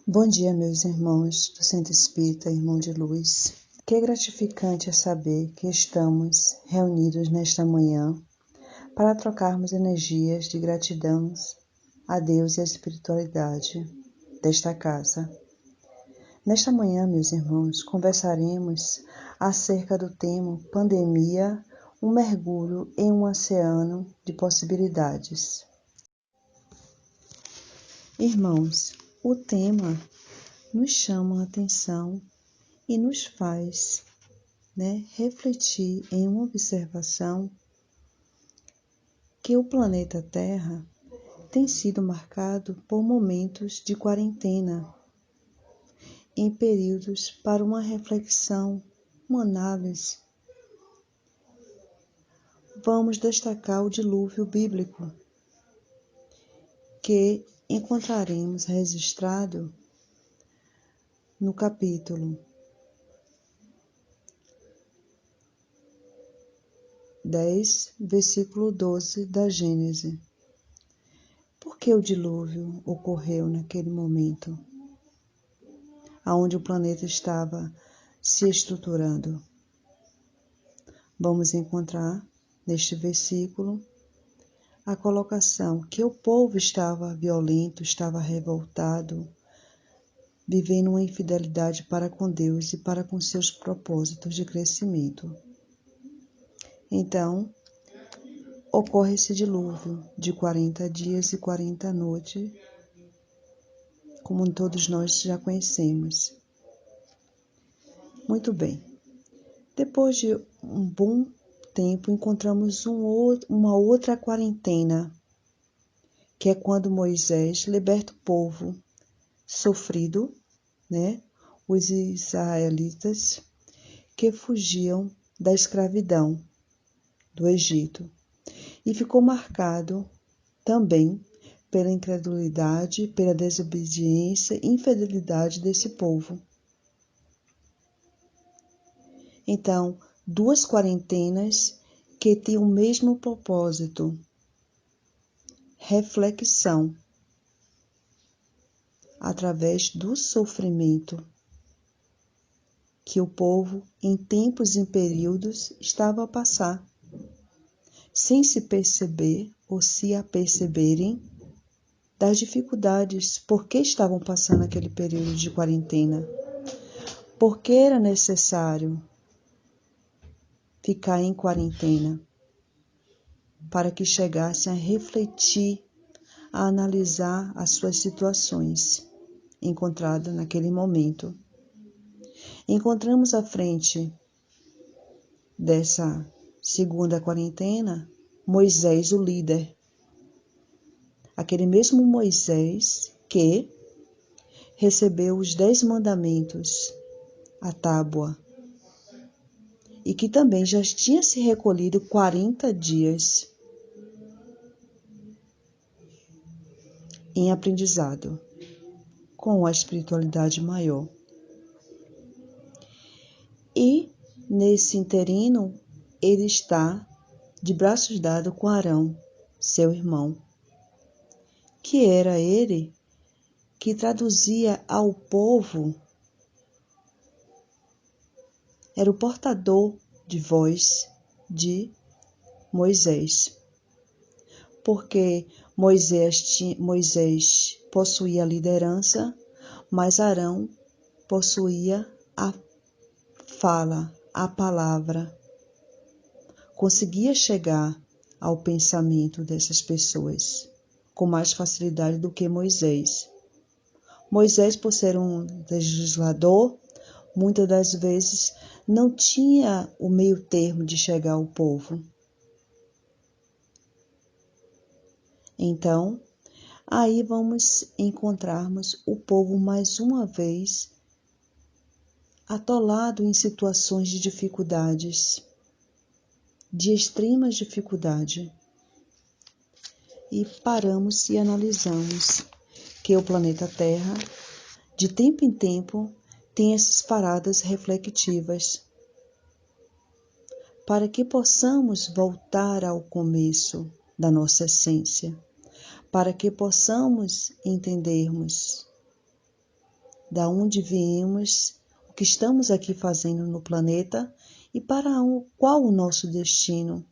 Bom dia, meus irmãos do Centro Espírita, irmão de luz. Que gratificante é saber que estamos reunidos nesta manhã para trocarmos energias de gratidão a Deus e à espiritualidade desta casa. Nesta manhã, meus irmãos, conversaremos acerca do tema Pandemia, um mergulho em um oceano de possibilidades. Irmãos, o tema nos chama a atenção e nos faz refletir em uma observação que o planeta Terra tem sido marcado por momentos de quarentena, em períodos para uma reflexão, uma análise. Vamos destacar o dilúvio bíblico, que encontraremos registrado no capítulo 10, versículo 12 da Gênese. Por que o dilúvio ocorreu naquele momento, onde o planeta estava se estruturando? Vamos encontrar neste versículo a colocação que o povo estava violento, estava revoltado, vivendo uma infidelidade para com Deus e para com seus propósitos de crescimento. Então, ocorre esse dilúvio de 40 dias e 40 noites, como todos nós já conhecemos. Muito bem. Depois de um bom tempo, encontramos uma outra quarentena, que é quando Moisés liberta o povo sofrido, os israelitas que fugiam da escravidão do Egito. E ficou marcado também pela incredulidade, pela desobediência e infidelidade desse povo. Então, duas quarentenas que têm o mesmo propósito: reflexão, através do sofrimento que o povo, em tempos e períodos, estava a passar, sem se perceber ou se aperceberem das dificuldades, por que estavam passando aquele período de quarentena, por que era necessário ficar em quarentena, para que chegassem a refletir, a analisar as suas situações encontradas naquele momento. Encontramos à frente dessa segunda quarentena Moisés, o líder. Aquele mesmo Moisés que recebeu os 10 mandamentos, a tábua, e que também já tinha se recolhido 40 dias em aprendizado com a espiritualidade maior. E nesse interino, ele está de braços dados com Arão, seu irmão, que era ele que traduzia ao povo, era o portador de voz de Moisés. Porque Moisés possuía a liderança, mas Arão possuía a fala, a palavra. Conseguia chegar ao pensamento dessas pessoas com mais facilidade do que Moisés. Moisés, por ser um legislador, muitas das vezes não tinha o meio termo de chegar ao povo. Então, aí vamos encontrarmos o povo mais uma vez atolado em situações de dificuldades, de extrema dificuldade. E paramos e analisamos que o planeta Terra, de tempo em tempo, tem essas paradas reflexivas, para que possamos voltar ao começo da nossa essência, para que possamos entendermos da onde viemos, o que estamos aqui fazendo no planeta e para qual o nosso destino,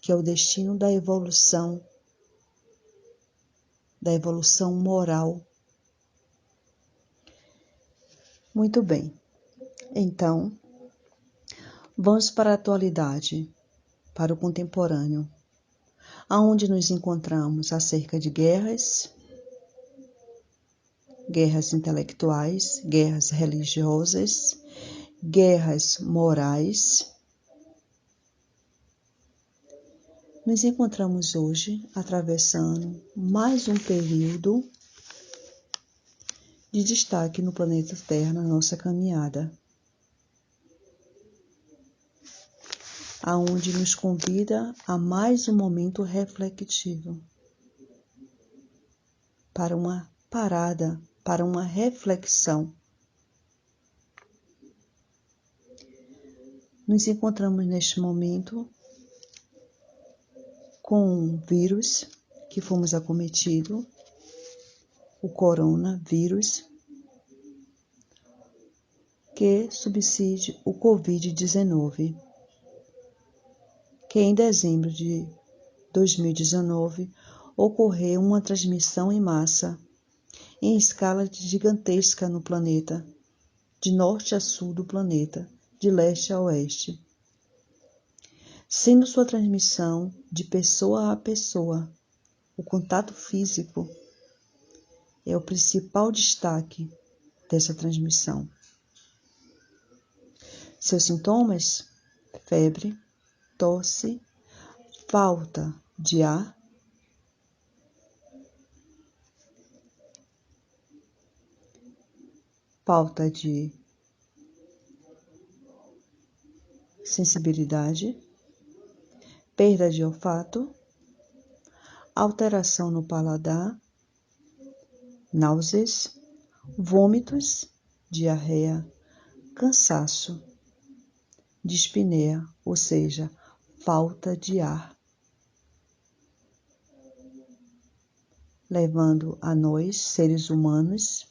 que é o destino da evolução moral. Muito bem, então, vamos para a atualidade, para o contemporâneo, aonde nos encontramos acerca de guerras intelectuais, guerras religiosas, guerras morais. Nos encontramos hoje atravessando mais um período de destaque no planeta Terra na nossa caminhada, aonde nos convida a mais um momento reflexivo, para uma parada, para uma reflexão. Nos encontramos neste momento com um vírus que fomos acometidos, o coronavírus, que subside o Covid-19, que em dezembro de 2019 ocorreu uma transmissão em massa, em escala gigantesca no planeta, de norte a sul do planeta, de leste a oeste, sendo sua transmissão de pessoa a pessoa. O contato físico é o principal destaque dessa transmissão. Seus sintomas: febre, tosse, falta de ar, falta de sensibilidade, perda de olfato, alteração no paladar, náuseas, vômitos, diarreia, cansaço, dispneia, ou seja, falta de ar, levando a nós, seres humanos,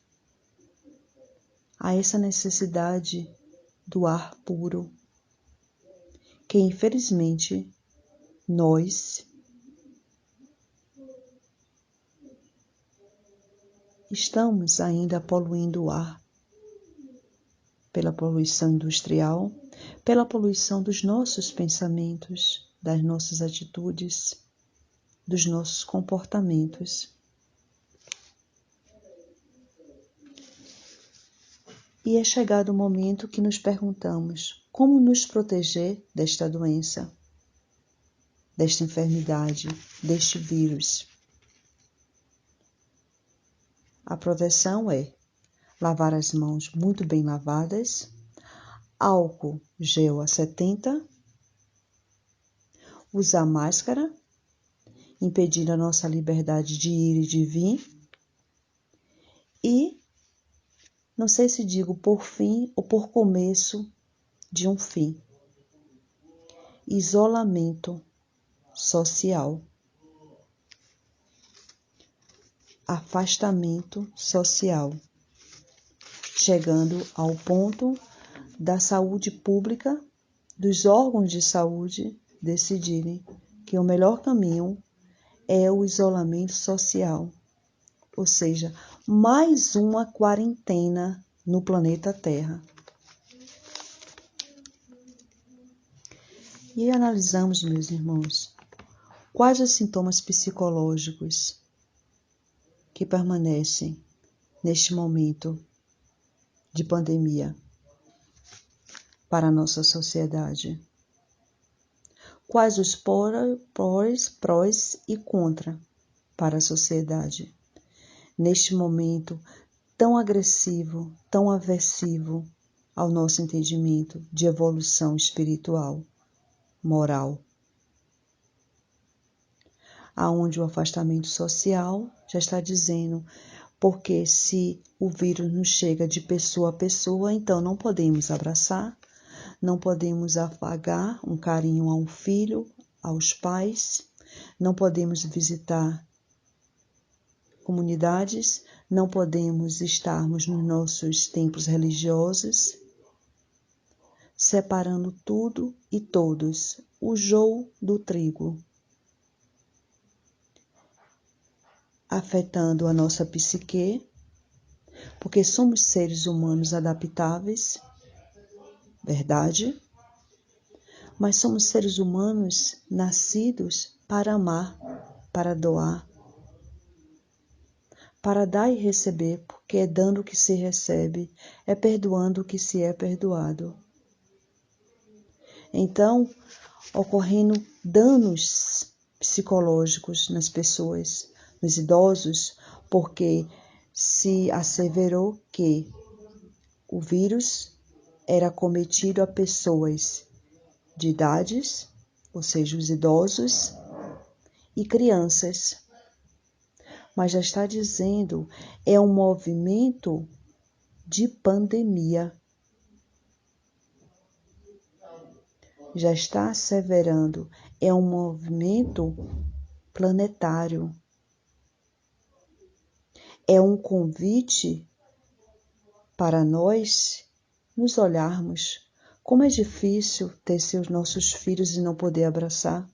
a essa necessidade do ar puro, que infelizmente nós estamos ainda poluindo o ar pela poluição industrial, pela poluição dos nossos pensamentos, das nossas atitudes, dos nossos comportamentos. E é chegado o momento que nos perguntamos como nos proteger desta doença, desta enfermidade, deste vírus. A proteção é lavar as mãos muito bem lavadas, álcool gel a 70, usar máscara, impedindo a nossa liberdade de ir e de vir, e não sei se digo por fim ou por começo de um fim: isolamento social, afastamento social, chegando ao ponto da saúde pública, dos órgãos de saúde decidirem que o melhor caminho é o isolamento social, ou seja, mais uma quarentena no planeta Terra. E analisamos, meus irmãos, quais os sintomas psicológicos que permanecem neste momento de pandemia para a nossa sociedade. Quais os prós e contra para a sociedade neste momento tão agressivo, tão aversivo ao nosso entendimento de evolução espiritual, moral, aonde o afastamento social já está dizendo, porque se o vírus nos chega de pessoa a pessoa, então não podemos abraçar, não podemos afagar um carinho a um filho, aos pais, não podemos visitar comunidades, não podemos estarmos nos nossos templos religiosos, separando tudo e todos, o joio do trigo, afetando a nossa psique, porque somos seres humanos adaptáveis, verdade? Mas somos seres humanos nascidos para amar, para doar, para dar e receber, porque é dando que se recebe, é perdoando que se é perdoado. Então, ocorrendo danos psicológicos nas pessoas, nos idosos, porque se asseverou que o vírus era cometido a pessoas de idades, ou seja, os idosos e crianças. Mas já está dizendo, é um movimento de pandemia. Já está asseverando, é um movimento planetário. É um convite para nós nos olharmos. Como é difícil ter seus nossos filhos e não poder abraçar.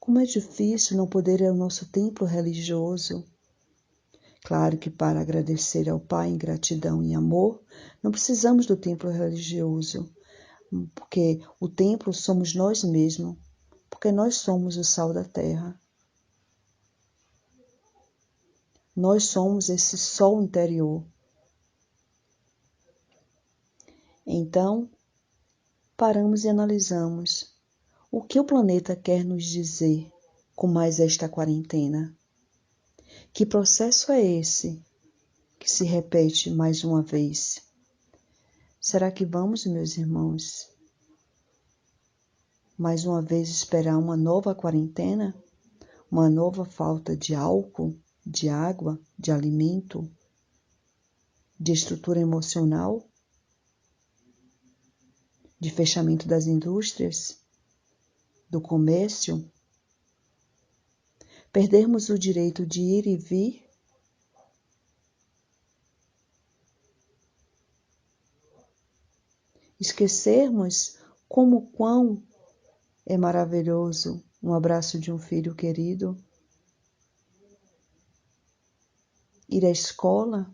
Como é difícil não poder ir ao nosso templo religioso. Claro que para agradecer ao Pai em gratidão e amor, não precisamos do templo religioso, porque o templo somos nós mesmos, porque nós somos o sal da terra. Nós somos esse sol interior. Então, paramos e analisamos o que o planeta quer nos dizer com mais esta quarentena. Que processo é esse que se repete mais uma vez? Será que vamos, meus irmãos, mais uma vez esperar uma nova quarentena? Uma nova falta de álcool, de água, de alimento, de estrutura emocional, de fechamento das indústrias, do comércio, perdermos o direito de ir e vir, esquecermos quão é maravilhoso um abraço de um filho querido, ir à escola,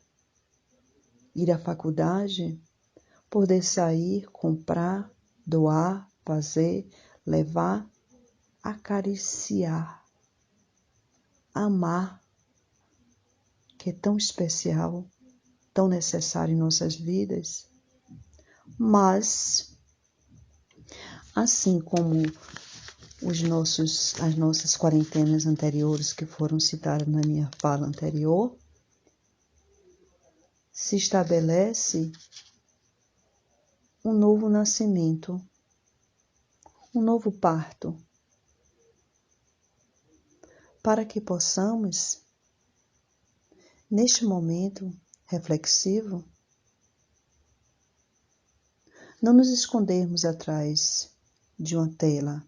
ir à faculdade, poder sair, comprar, doar, fazer, levar, acariciar, amar, que é tão especial, tão necessário em nossas vidas. Mas, assim como as nossas quarentenas anteriores que foram citadas na minha fala anterior, se estabelece um novo nascimento, um novo parto, para que possamos, neste momento reflexivo, não nos escondermos atrás de uma tela,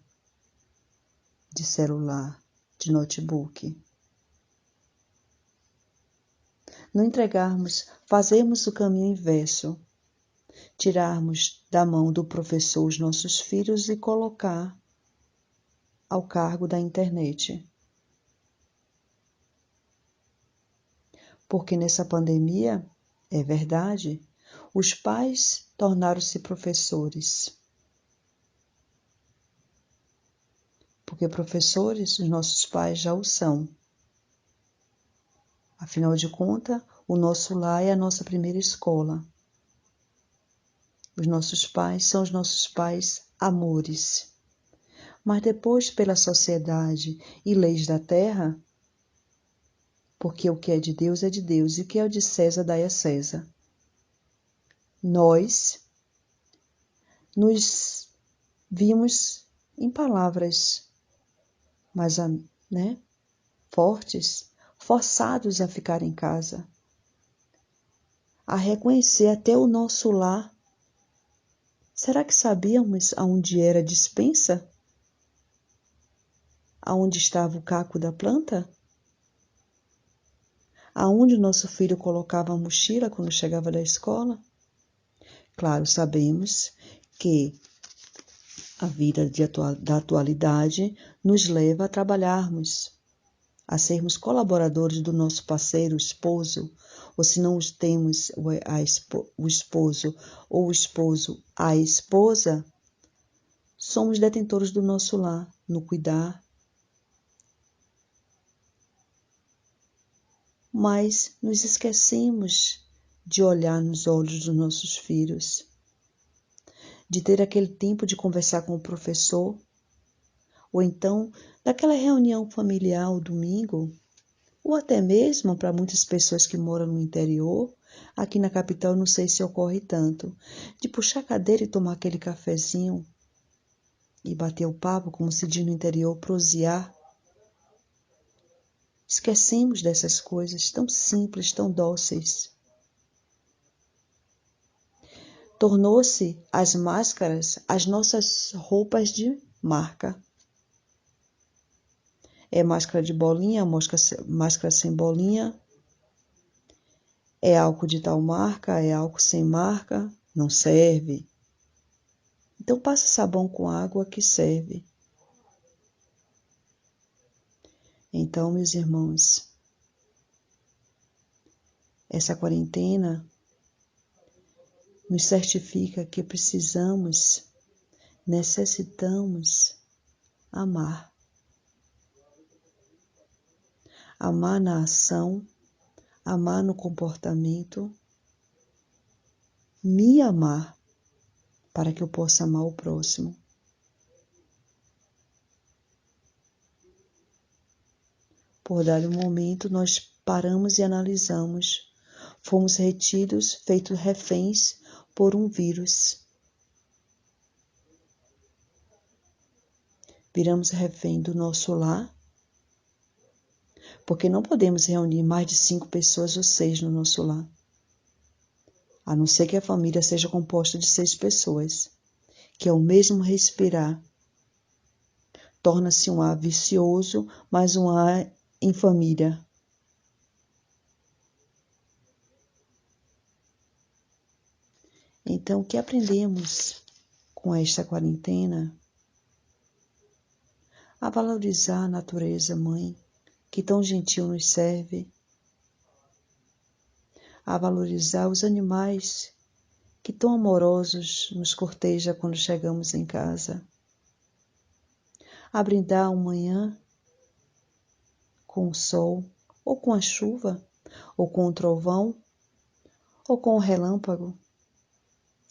de celular, de notebook. Não entregarmos, fazermos o caminho inverso, tirarmos da mão do professor os nossos filhos e colocar ao cargo da internet. Porque nessa pandemia, é verdade, os pais tornaram-se professores. Porque professores, os nossos pais já o são. Afinal de contas, o nosso lar é a nossa primeira escola. Os nossos pais são os nossos pais amores. Mas depois, pela sociedade e leis da terra, porque o que é de Deus e o que é de César dai a César. Nós nos vimos em palavras mais fortes, forçados a ficar em casa, a reconhecer até o nosso lar. Será que sabíamos aonde era a despensa? Aonde estava o caco da planta? Aonde o nosso filho colocava a mochila quando chegava da escola? Claro, sabemos que a vida da atualidade nos leva a trabalharmos, a sermos colaboradores do nosso parceiro, esposo, ou se não temos o esposo ou o esposo, a esposa, somos detentores do nosso lar, no cuidar. Mas nos esquecemos de olhar nos olhos dos nossos filhos, de ter aquele tempo de conversar com o professor, ou então daquela reunião familiar ao domingo, ou até mesmo para muitas pessoas que moram no interior, aqui na capital não sei se ocorre tanto, de puxar a cadeira e tomar aquele cafezinho e bater o papo, como se diz no interior, prosear. Esquecemos dessas coisas tão simples, tão dóceis. Tornou-se as máscaras as nossas roupas de marca. É máscara de bolinha, máscara sem bolinha, é álcool de tal marca, é álcool sem marca, não serve. Então passa sabão com água que serve. Então, meus irmãos, essa quarentena nos certifica que necessitamos amar. Amar na ação, amar no comportamento, me amar para que eu possa amar o próximo. Por dado momento, nós paramos e analisamos. Fomos retidos, feitos reféns por um vírus. Viramos refém do nosso lar, porque não podemos reunir mais de 5 pessoas ou 6 no nosso lar, a não ser que a família seja composta de 6 pessoas, que é o mesmo respirar. Torna-se um ar vicioso, mas um ar em família. Então, o que aprendemos com esta quarentena? A valorizar a natureza, mãe, que tão gentil nos serve. A valorizar os animais que tão amorosos nos cortejam quando chegamos em casa. A brindar a manhã com o sol, ou com a chuva, ou com o trovão, ou com o relâmpago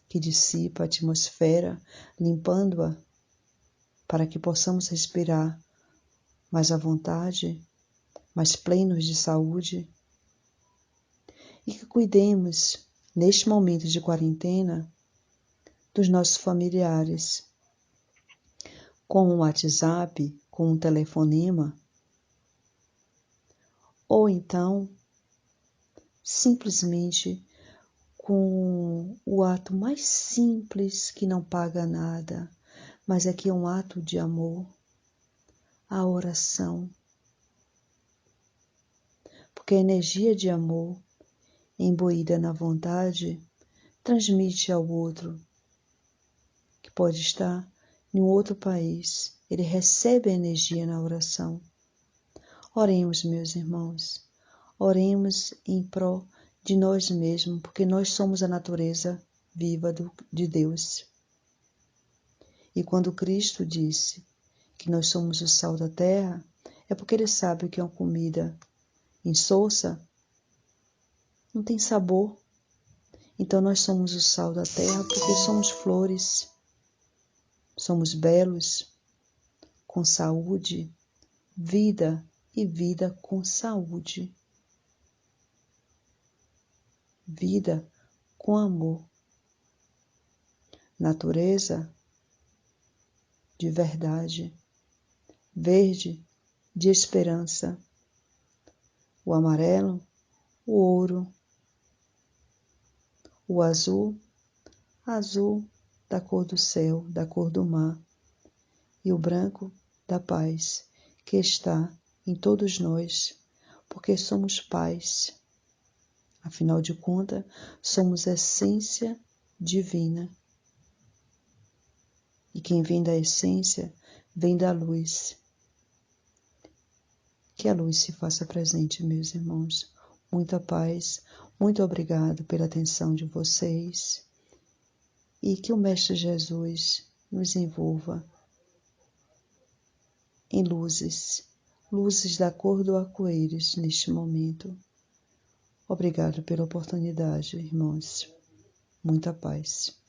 que dissipa a atmosfera, limpando-a, para que possamos respirar mais à vontade, mais plenos de saúde, e que cuidemos, neste momento de quarentena, dos nossos familiares, com um WhatsApp, com um telefonema, ou então, simplesmente com o ato mais simples que não paga nada, mas é que é um ato de amor, a oração. Porque a energia de amor, imbuída na vontade, transmite ao outro, que pode estar em um outro país, ele recebe a energia na oração. Oremos, meus irmãos, oremos em prol de nós mesmos, porque nós somos a natureza viva de Deus. E quando Cristo disse que nós somos o sal da terra, é porque Ele sabe que é uma comida insossa, não tem sabor. Então nós somos o sal da terra porque somos flores, somos belos, com saúde, vida e vida com saúde. Vida com amor. Natureza de verdade, verde de esperança. O amarelo, o ouro. O azul, azul da cor do céu, da cor do mar. E o branco da paz, que está em todos nós, porque somos paz. Afinal de contas, somos essência divina. E quem vem da essência, vem da luz. Que a luz se faça presente, meus irmãos. Muita paz, muito obrigado pela atenção de vocês. E que o Mestre Jesus nos envolva em luzes, luzes da cor do arco-íris neste momento. Obrigado pela oportunidade, irmãos. Muita paz.